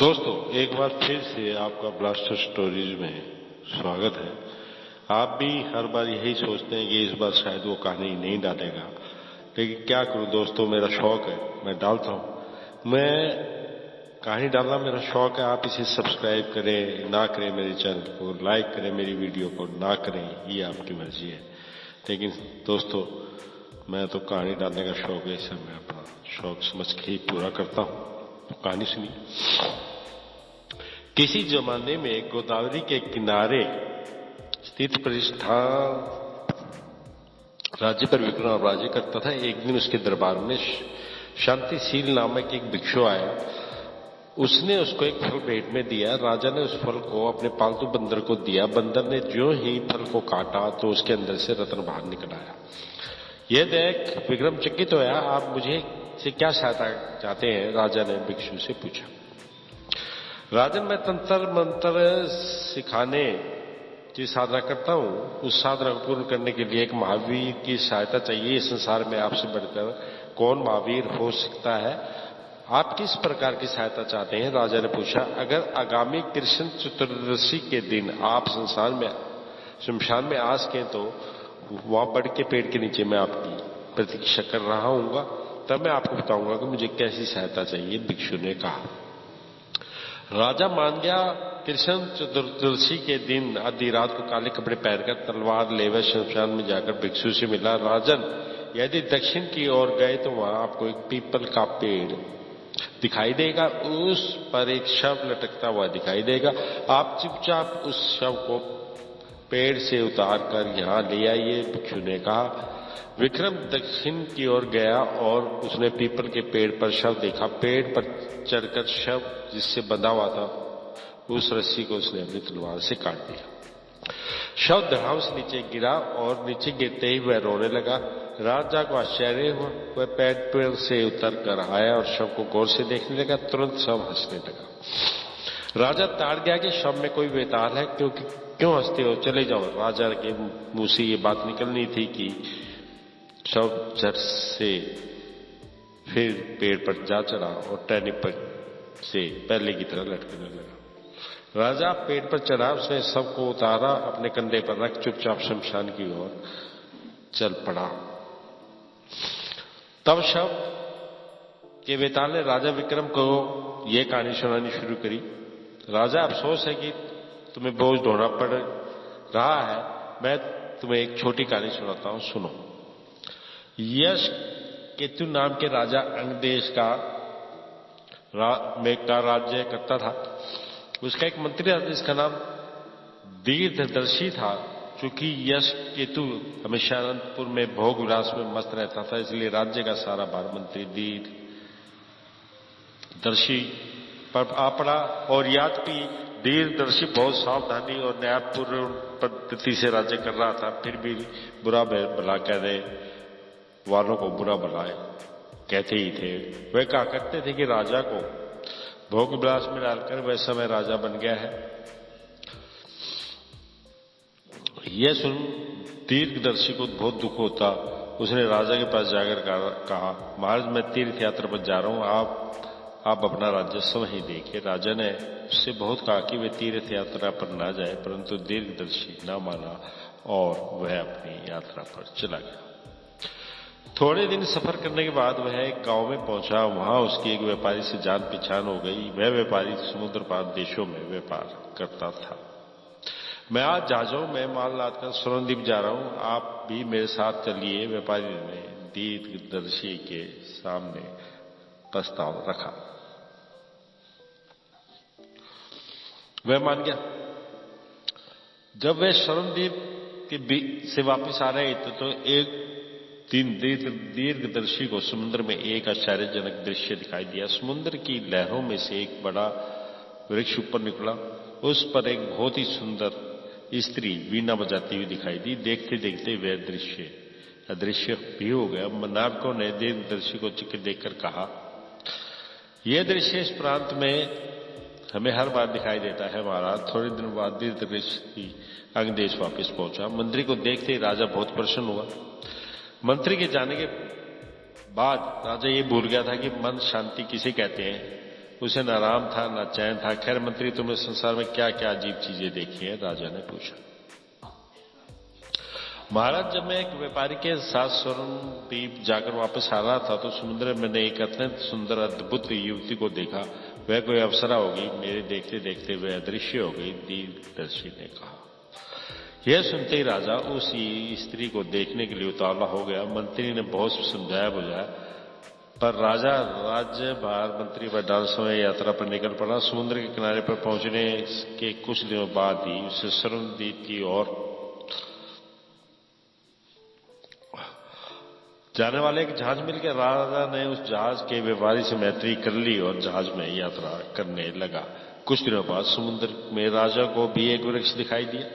दोस्तों, एक बार फिर से आपका ब्लास्टर स्टोरीज में स्वागत है। आप भी हर बार यही सोचते हैं कि इस बार शायद वो कहानी नहीं डालेगा, लेकिन क्या करूं दोस्तों, मेरा शौक है, मैं डालता हूं। मैं कहानी डालना मेरा शौक है। आप इसे सब्सक्राइब करें ना करें, मेरे चैनल को लाइक करें, मेरी वीडियो को ना करें, ये आपकी मर्जी है। लेकिन दोस्तों, मैं तो कहानी डालने का शौक है, इसे मैं अपना शौक समझ के ही पूरा करता हूं। कहानी सुनिए। किसी जमाने में गोदावरी के किनारे स्थित प्रतिष्ठान राज्य पर विक्रम राज्य करता था। एक दिन उसके दरबार में शांतिशील नामक एक भिक्षु आया। उसने उसको एक फल भेंट में दिया। राजा ने उस फल को अपने पालतू बंदर को दिया। बंदर ने जो ही फल को काटा तो उसके अंदर से रत्न बाहर निकल आया। यह देख विक्रम चकित होया। आप मुझे से क्या सहायता चाहते हैं? राजा ने भिक्षु से पूछा। राजन, मैं तंत्र मंत्र सिखाने की साधना करता हूं। उस साधना को पूर्ण करने के लिए एक महावीर की सहायता चाहिए। इस संसार में आपसे बढ़कर कौन महावीर हो सकता है? आप किस प्रकार की सहायता चाहते हैं? राजा ने पूछा। अगर आगामी कृष्ण चतुर्दशी के दिन आप शमशान में आ सकें तो वहां बड़ के पेड़ के नीचे मैं आपकी प्रतीक्षा कर रहा हूंगा। तब मैं आपको बताऊंगा कि मुझे कैसी सहायता चाहिए, भिक्षु ने कहा। राजा मान गया। कृष्ण चतुर्दशी के दिन आधी रात को काले कपड़े पहनकर तलवार लेवे शमशान में जाकर भिक्षु से मिला। राजन, यदि दक्षिण की ओर गए तो वहां आपको एक पीपल का पेड़ दिखाई देगा। उस पर एक शव लटकता हुआ दिखाई देगा। आप चुपचाप उस शव को पेड़ से उतार कर यहां ले आइए, भिक्षु ने कहा। विक्रम दक्षिण की ओर गया और उसने पीपल के पेड़ पर शव देखा। पेड़ पर चढ़कर शव जिससे बंधा हुआ था, उस रस्सी को उसने अपनी तलवार से काट दिया। शव धड़ाम से नीचे गिरा और नीचे गिरते ही वह रोने लगा। राजा को आश्चर्य हुआ। वह पेड़ से उतर कर आया और शव को गौर से देखने लगा। तुरंत शव हंसने लगा। राजा ताड़ गया कि शव में कोई बेताल है। क्यों हंसते हो? चले जाओ। राजा के मुंह से ये बात निकलनी थी कि शव झट से फिर पेड़ पर जा चढ़ा और टहनी पर से पहले की तरह लटकने लगा। राजा पेड़ पर चढ़ा, उसने शव को उतारा, अपने कंधे पर रख चुपचाप शमशान की ओर चल पड़ा। तब शव के बेताल ने राजा विक्रम को यह कहानी सुनानी शुरू करी। राजा, अफसोस है कि तुम्हें बोझ ढोना पड़ रहा है। मैं तुम्हें एक छोटी कहानी सुनाता हूं, सुनो। यश केतु नाम के राजा अंग देश का राज्य करता था। उसका एक मंत्री था जिसका नाम दीर्घदर्शी था। चूंकि यश केतु हमेशा अनंतपुर में भोग विलास में मस्त रहता था, इसलिए राज्य का सारा भार मंत्री दीर्घदर्शी पर आ पड़ा। और यादपि दीर्घदर्शी बहुत सावधानी और न्यायपूर्ण पद्धति से राज्य कर रहा था। फिर भी बुरा भला कहने वालों को बुरा भला कहते ही थे। वे कहा करते थे कि राजा को भोग विलास में डालकर वह समय राजा बन गया है। यह सुन दीर्घदर्शी को बहुत दुख होता। उसने राजा के पास जाकर कहा, महाराज, मैं तीर्थ यात्रा पर जा रहा हूं, आप अपना राज्य वहीं देखिए। राजा ने उससे बहुत कहा कि वे तीर्थ यात्रा पर ना जाए, परंतु दीर्घदर्शी ना माना और वह अपनी यात्रा पर चला गया। थोड़े दिन सफर करने के बाद वह एक गांव में पहुंचा। वहां उसकी एक व्यापारी से जान पहचान हो गई। वह व्यापारी समुद्र पार देशों में व्यापार करता था। मैं आज जहाजों में माल लादकर स्वर्णद्वीप जा रहा हूं, आप भी मेरे साथ चलिए। व्यापारी ने दीर्घदर्शी के सामने प्रस्ताव रखा। वह मान गया। जब वे स्वर्णद्वीप से वापस आ रहे थे तो एक दिन दीर्घदर्शी को समुद्र में एक आश्चर्यजनक दृश्य दिखाई दिया। समुद्र की लहरों में से एक बड़ा वृक्ष ऊपर निकला। उस पर एक बहुत ही सुंदर स्त्री वीणा बजाती हुई दिखाई दी। देखते देखते वह दृश्य अदृश्य भी हो गया। नाविकों ने दीर्घदर्शी को चिकित देखकर कहा, यह दृश्य इस प्रांत में हमें हर बार दिखाई देता है महाराज। थोड़े दिन बाद दीर्घदर्शी अंग देश वापस पहुंचा। मंत्री को देखते ही राजा बहुत प्रसन्न हुआ। मंत्री के जाने के बाद राजा ये भूल गया था कि मन शांति किसे कहते हैं। उसे न आराम था न चैन था। खैर मंत्री, तुमने संसार में क्या क्या अजीब चीजें देखी हैं? राजा ने पूछा। महाराज, जब मैं एक व्यापारी के साथ स्वर्णद्वीप जाकर वापस आ रहा था तो समुद्र में मैंने एक अत्यंत सुंदर अद्भुत युवती को देखा। वह कोई अप्सरा होगी। मेरे देखते देखते वह अदृश्य हो गई, दीर्घदर्शी ने कहा। यह सुनते ही राजा उस स्त्री को देखने के लिए उतावला हो गया। मंत्री ने बहुत समझाया बुझाया, पर राजा राज्यभार मंत्री पर डाल समय यात्रा पर निकल पड़ा। समुद्र के किनारे पर पहुंचने के कुछ दिनों बाद ही उसे स्वर्णद्वीप की ओर जाने वाले एक जहाज मिल गया। राजा ने उस जहाज के व्यापारी से मैत्री कर ली और जहाज में यात्रा करने लगा। कुछ दिनों बाद समुद्र में राजा को भी एक वृक्ष दिखाई दिया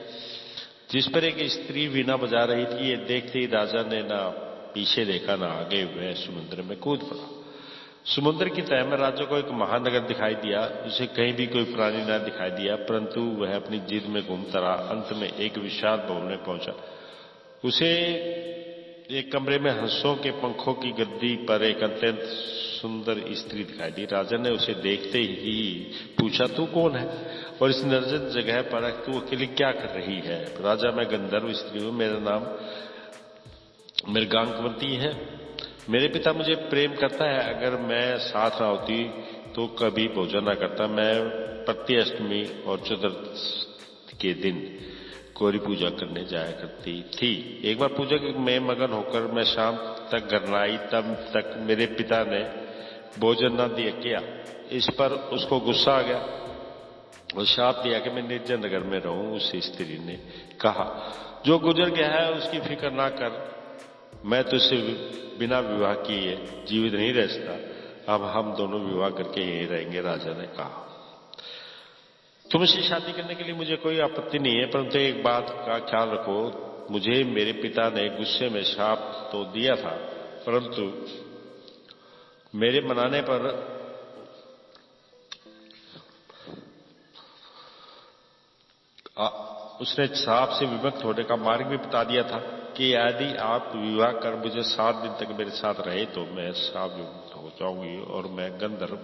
जिस पर एक स्त्री वीणा बजा रही थी। ये देखते ही राजा ने ना पीछे देखा ना आगे, वह समुद्र में कूद पड़ा। समुद्र की तह में राजा को एक महानगर दिखाई दिया। उसे कहीं भी कोई प्राणी न दिखाई दिया, परंतु वह अपनी जिद में घूमता रहा। अंत में एक विशाल भवन में पहुंचा। उसे एक कमरे में हंसों के पंखों की गद्दी पर एक अत्यंत सुंदर स्त्री दिखाई दी। राजा ने उसे देखते ही पूछा, तू कौन है और इस निर्जन जगह पर तू अकेली क्या कर रही है? राजा, मैं गंधर्व स्त्री हूं। मेरा नाम मृगांकवती है। मेरे पिता मुझे प्रेम करता है। अगर मैं साथ ना होती तो कभी भोजन न करता। मैं प्रति अष्टमी और चतुर्दशी के दिन गौरी पूजा करने जाया करती थी। एक बार पूजा में मगन होकर मैं शाम तक घर न आई, तब तक मेरे पिता ने भोजन न दिया किया। इस पर उसको गुस्सा आ गया और शाप दिया कि मैं निर्जन नगर में रहूं। उस स्त्री ने कहा, जो गुजर गया है उसकी फिक्र ना कर। मैं तुझसे बिना विवाह किए जीवित नहीं रह सकता। अब हम दोनों विवाह करके यहीं रहेंगे। राजा ने कहा, तुमसे शादी करने के लिए मुझे कोई आपत्ति नहीं है, परंतु एक बात का ख्याल रखो। मुझे मेरे पिता ने गुस्से में शाप तो दिया था, परंतु मेरे मनाने पर उसने शाप से विमुक्त होने का मार्ग भी बता दिया था कि यदि आप विवाह कर मुझे 7 दिन तक मेरे साथ रहे तो मैं शाप विमुक्त हो जाऊंगी और मैं गंधर्व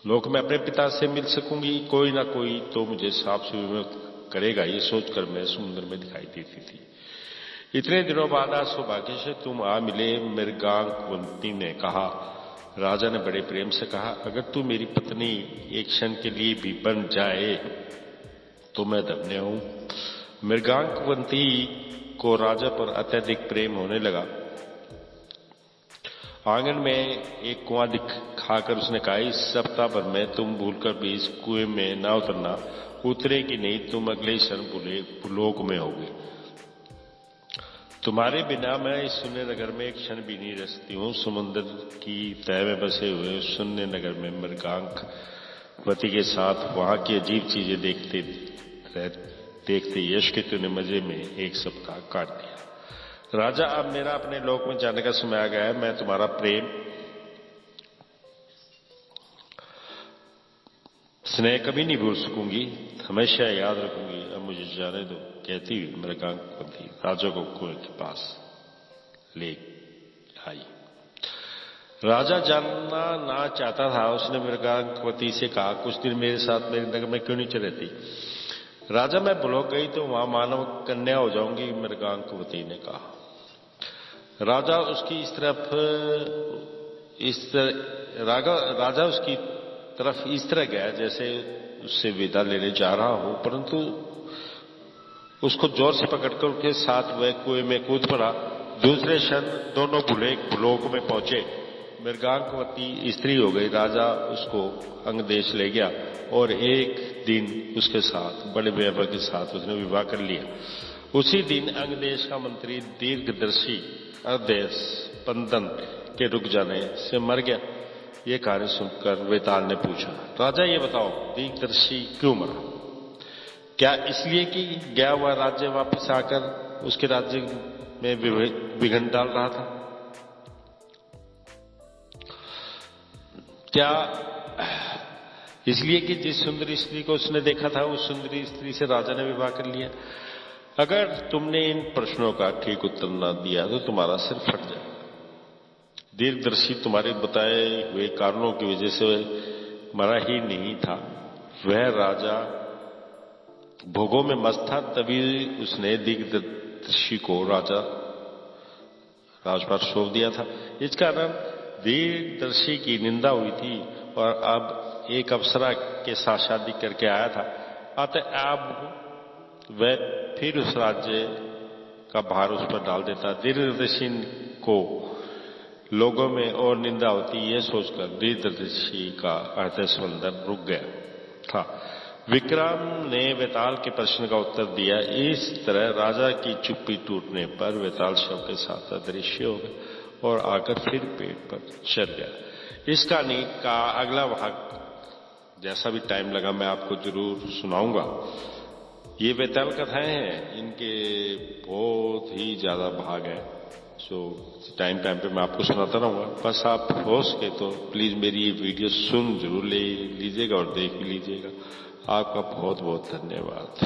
लोक में अपने पिता से मिल सकूंगी। कोई ना कोई तो मुझे शाप से विमुक्त करेगा। ये सोचकर मैं समुद्र में दिखाई देती थी। इतने दिनों बाद आज सौभाग्य से तुम आ मिले। मृगांकवती ने कहा। राजा ने बड़े प्रेम से कहा, अगर तू मेरी पत्नी एक क्षण के लिए भी बन जाए तो मैं धन्य हूं। मृगांकवती को राजा पर अत्यधिक प्रेम होने लगा। आंगन में एक कुआं दिखाकर उसने कहा, इस सप्ताह भर में तुम भूलकर भी इस कुएं में ना उतरना। उतरेगी नहीं, तुम अगले क्षण भूलोक में होगे। तुम्हारे बिना मैं इस शून्य नगर में एक क्षण भी नहीं रह सकती हूँ। समुद्र की तह में बसे हुए शून्य नगर में मृगांकवती के साथ वहां की अजीब चीजें देखते यश के तूने मजे में एक सप्ताह काट दिया। राजा, अब मेरा अपने लोक में जाने का समय आ गया है। मैं तुम्हारा प्रेम स्नेह कभी नहीं भूल सकूंगी, हमेशा याद रखूंगी। अब मुझे जाने दो, कहती हुई मृगांकवती राजा को कुएं के पास ले आई। राजा जानना ना चाहता था। उसने मृगांकवती से कहा, कुछ दिन मेरे साथ मेरे नगर में क्यों नहीं चलती? राजा, मैं भूलोक गई तो वहां मानव कन्या हो जाऊंगी, मृगांकवती ने कहा। राजा उसकी तरफ इस तरह गया जैसे उससे विदा लेने जा रहा हो, परंतु उसको जोर से पकड़कर उसके साथ वह कुएं में कूद पड़ा। दूसरे क्षण दोनों भूलोक में पहुंचे। मृगांकवती स्त्री हो गई। राजा उसको अंगदेश ले गया और एक दिन उसके साथ बड़े वैभव के साथ उसने विवाह कर लिया। उसी दिन अंगदेश का मंत्री दीर्घदर्शी अर्देश स्पंदन के रुक जाने से मर गया। ये कहानी सुनकर वेताल ने पूछा, राजा ये बताओ दीर्घदर्शी क्यों मरा? क्या इसलिए कि गया हुआ राज्य वापस आकर उसके राज्य में विघ्न डाल रहा था? क्या इसलिए कि जिस सुंदरी स्त्री को उसने देखा था उस सुंदरी स्त्री से राजा ने विवाह कर लिया? अगर तुमने इन प्रश्नों का ठीक उत्तर न दिया तो तुम्हारा सिर फट जाएगा। दीर्घदर्शी तुम्हारे बताए हुए कारणों की वजह से मरा ही नहीं था। वह राजा भोगों में मस्त था, तभी उसने दीर्घदर्शी को राजपाट सौंप दिया था। इस कारण दीर्घदर्शी की निंदा हुई थी और अब एक अप्सरा के साथ शादी करके आया था। अतः अब वह फिर उस राज्य का भार उस पर डाल देता। दीर्घदर्शी को लोगों में और निंदा होती, यह सोचकर दीर्घदर्शी का हृदय समंदर रुक गया था। विक्रम ने वेताल के प्रश्न का उत्तर दिया। इस तरह राजा की चुप्पी टूटने पर वेताल शव के साथ अदृश्य हो गया और आकर फिर पेड़ पर चढ़ गया। इस कहानी का अगला भाग जैसा भी टाइम लगा मैं आपको जरूर सुनाऊंगा। ये वेताल कथाएं हैं, इनके बहुत ही ज्यादा भाग है, सो टाइम पे मैं आपको सुनाता रहूंगा। बस आप हो सके तो प्लीज मेरी ये वीडियो सुन जरूर ले लीजिएगा और देख भी लीजिएगा। आपका बहुत बहुत धन्यवाद।